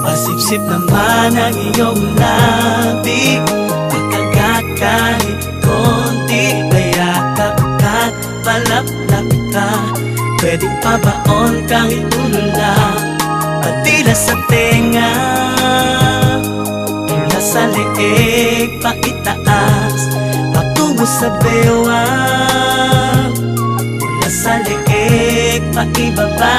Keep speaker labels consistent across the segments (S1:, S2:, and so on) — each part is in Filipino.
S1: Pasipsip naman ang iyong labi, pagkagat kahit konti, payakap ka't palaplap ka. Pwedeng pabaon kahit tulala, patila sa tenga, mula sa leeg paitaas, patungo sa bewang, mula sa leeg paibaba.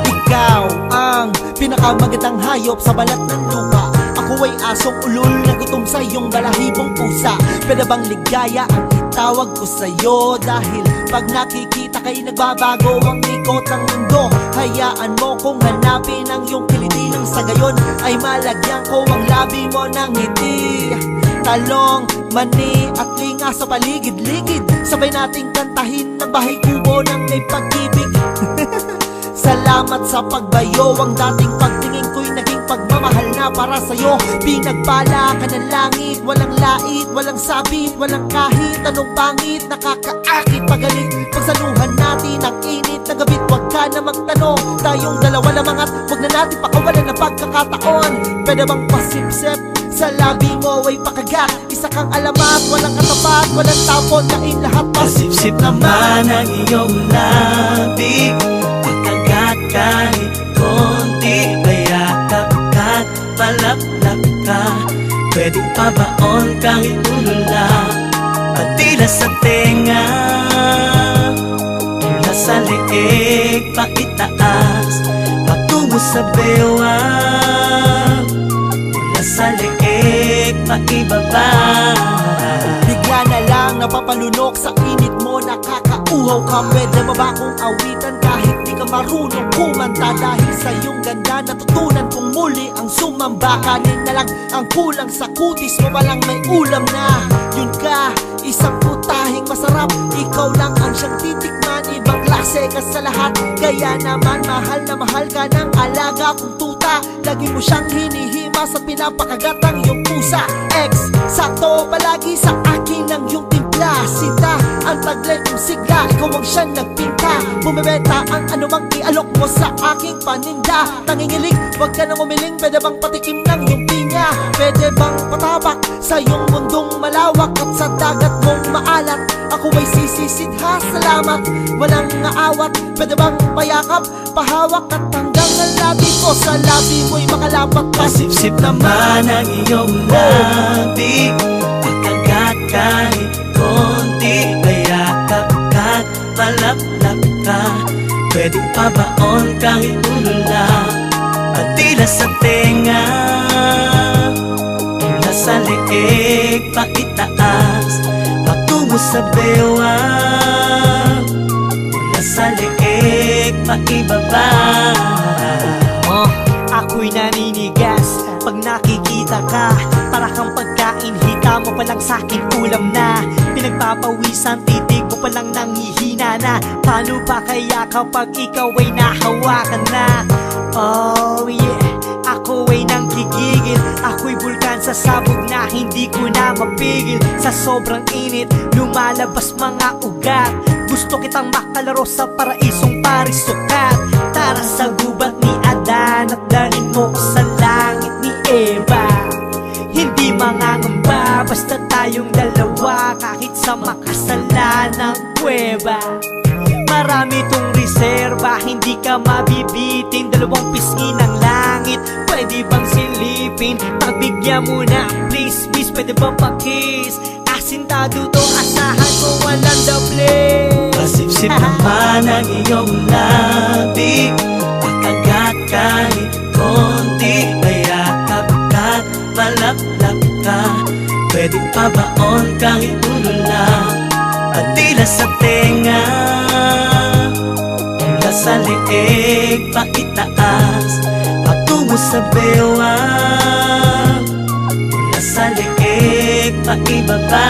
S2: Ikaw ang pinakamagandang hayop sa balat ng lupa. Ako ay asong ulol na gutom sa iyong balahibong pusa. Pwede bang ligaya ang itawag ko sa'yo? Dahil pag nakikita kay nagbabago ang ikot ng mundo. Hayaan mo kung hanapin ang iyong kiliti, nang sa gayon ay malagyan ko ang labi mo ng ngiti. Talong, mani at linga sa paligid-ligid, sabay nating kantahin ng bahay kubo ng may pag-ibig. Salamat sa pagbayo, ang dating pagtingin ko'y naging pagmamahal na para sa'yo. Pinagpala ka ng langit, walang lait, walang sabit, walang kahit anong pangit, nakakaakit pagalit. Pagsaluhan natin ang init na gabit, wag ka na magtanong. Tayong dalawa lamang at wag na natin pakawalan ng pagkakataon. Pwede bang pasipsip sa labi mo ay pakagat, isa kang alamat, walang katapat, walang tapon, kain lahat.
S1: Pasipsip naman ang iyong labi, pagkagat kahit konti, payakap ka't palaplap ka. Pwedeng pabaon kahit tulala, patila sa tenga, mula sa leeg paitaas, patungo sa bewang, mula sa leeg paibaba.
S2: Bigla na lang napapalunok sa init mo, nakakauhaw ka. Pwede mo ba akong awitan kahit di ka marunong kumanta? Dahil sa iyong ganda natutunan kong muli ang sumamba. Kanin na lang ang kulang sa kutis mo, palang may ulam na. Yun ka, isang putahing masarap, ikaw lang ang siyang titikman. Ibang klase ka sa lahat, kaya naman mahal na mahal ka ng alaga kong tuta. Lagi mo siyang hinihimas at pinapakagat ang iyong pusa. Ex, sakto palagi sa akin ang iyong timpla. Sinta, ang taglay kong sigla, ikaw ang siyang nagpinta. Bumibenta ang anumang ialok mo sa aking paninda. Tangingilig, wag ka nang umiling, pwede bang patikim ng iyong pinya? Pwede bang patabak sa iyong mundong malawak at sa dagat mong maalat? Ako ay sisisidha, salamat, walang aawat. Pwede bang payakap, pahawak at hanggang ang labi ko sa labi mo'y makalapat.
S1: Pasipsip naman ang iyong labi, pagkagat kahit konti, payakap ka't palaplap ka. Pwedeng pabaon kahit tulala, patila sa tenga, mula sa leeg paitaas, patungo sa bewang, mula sa leeg paibaba.
S3: Ako'y naninigas pag nakikita ka, para kang pagkain, hita mo palang sa'kin ulam na. Pinagpapawisan, titig mo palang nanghihina na. Paano pa kaya kapag ikaw ay nahawakan na? Oh yeah, ako ay nanggigigil, ako'y bulkan sa sabog na hindi ko na mapigil. Sa sobrang init, lumalabas mga ugat. Gusto kitang makalaro sa paraisong parisukat. Tara sa gubat ni Adan at dalhin mo ko sa langit ni Eva. Hindi mangangamba, basta tayong dalawa, kahit sa makasalanang kuweba. Marami tong reserba, hindi ka mabibitin. Dalawang pisngi ng langit, pwede bang silipin? Pagbigyan mo na, please, please, pwede bang pakis? Asintado to, asahan ko walang doble.
S1: Pasipsip naman ang iyong labi, pagkagat kahit konti, payakap ka't palaplap ka. Pwedeng pabaon kahit tulala, patila sa tenga, mula sa leeg paitaas, patungo sa bewang, mula sa leeg paibaba.